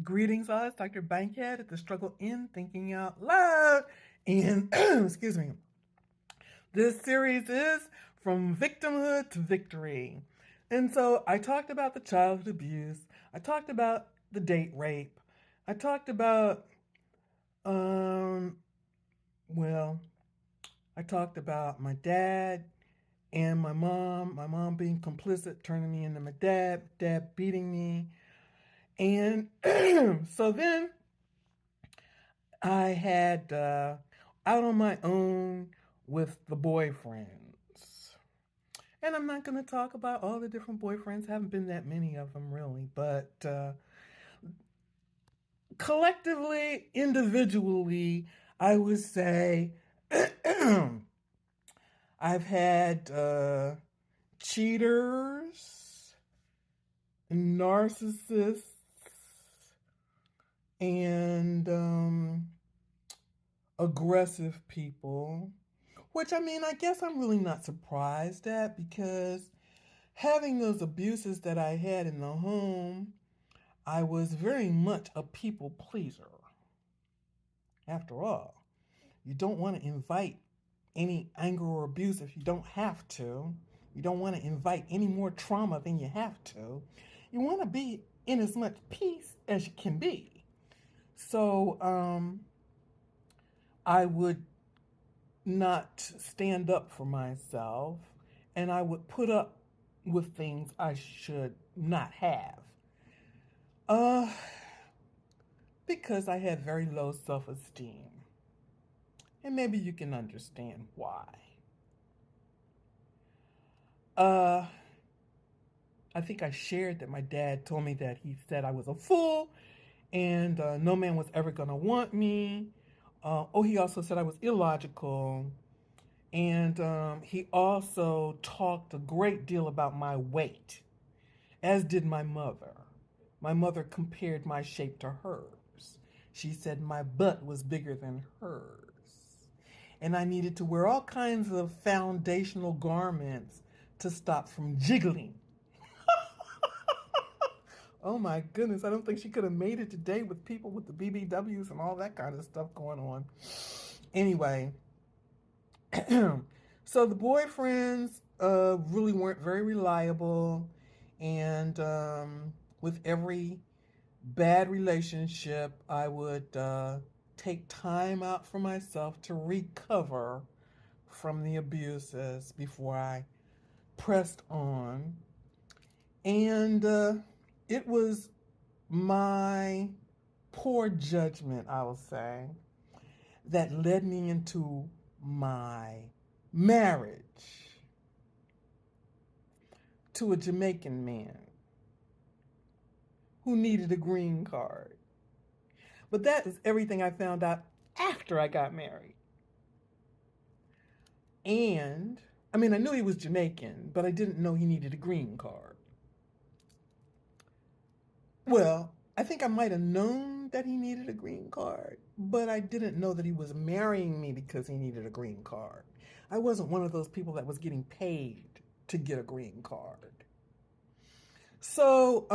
Greetings, all. It's Dr. Bankhead at the Struggle in Thinking Out Loud. And, excuse me, this series is From Victimhood to Victory. And so I talked about the childhood abuse. I talked about the date rape. I talked about, um, well, I talked about my dad and my mom being complicit, turning me into my dad beating me. And so then I had out on my own with the boyfriends. And I'm not going to talk about all the different boyfriends. Haven't been that many of them really, but collectively, individually, I would say I've had cheaters, narcissists, and aggressive people, which I mean, I guess I'm really not surprised at because having those abuses that I had in the home, I was very much a people pleaser. After all, you don't want to invite any anger or abuse if you don't have to. You don't want to invite any more trauma than you have to. You want to be in as much peace as you can be. So, I would not stand up for myself, and I would put up with things I should not have. Uh, because I had very low self esteem. And maybe you can understand why. Uh, I think I shared that my dad told me that he said I was a fool and no man was ever going to want me. He also said I was illogical. And he also talked a great deal about my weight, as did my mother. My mother compared my shape to hers. She said my butt was bigger than hers. And I needed to wear all kinds of foundational garments to stop from jiggling. Oh my goodness, I don't think she could have made it today with people with the BBWs and all that kind of stuff going on. Anyway, so the boyfriends really weren't very reliable, and with every bad relationship, I would take time out for myself to recover from the abuses before I pressed on. And it was my poor judgment, I will say, that led me into my marriage to a Jamaican man who needed a green card. But that is everything I found out after I got married. And, I mean, I knew he was Jamaican, but I didn't know he needed a green card. Well, I think I might have known that he needed a green card, but I didn't know that he was marrying me because he needed a green card. I wasn't one of those people that was getting paid to get a green card. So,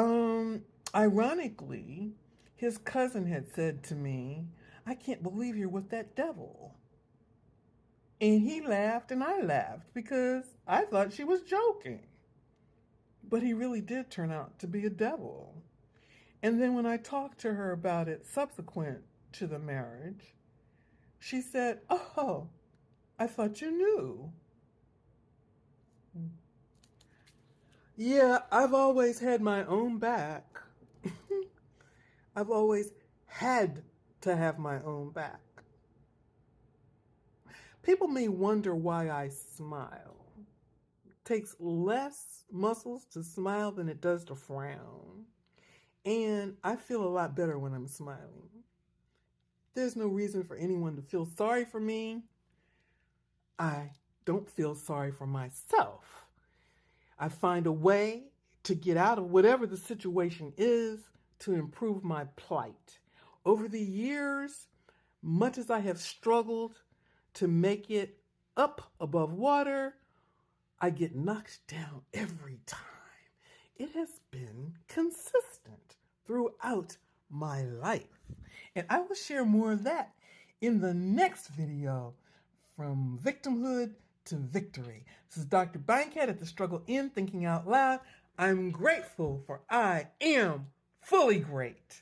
ironically, his cousin had said to me, I can't believe you're with that devil. And he laughed and I laughed because I thought she was joking. But he really did turn out to be a devil. And then when I talked to her about it subsequent to the marriage, she said, Oh, I thought you knew. Yeah, I've always had my own back. I've always had to have my own back. People may wonder why I smile. It takes less muscles to smile than it does to frown. And I feel a lot better when I'm smiling. There's no reason for anyone to feel sorry for me. I don't feel sorry for myself. I find a way to get out of whatever the situation is to improve my plight. Over the years, much as I have struggled to make it up above water, I get knocked down every time. It has been consistent throughout my life. And I will share more of that in the next video, From Victimhood to Victory. This is Dr. Bankhead at the Struggle in Thinking Out Loud. I'm grateful, for I am fully great.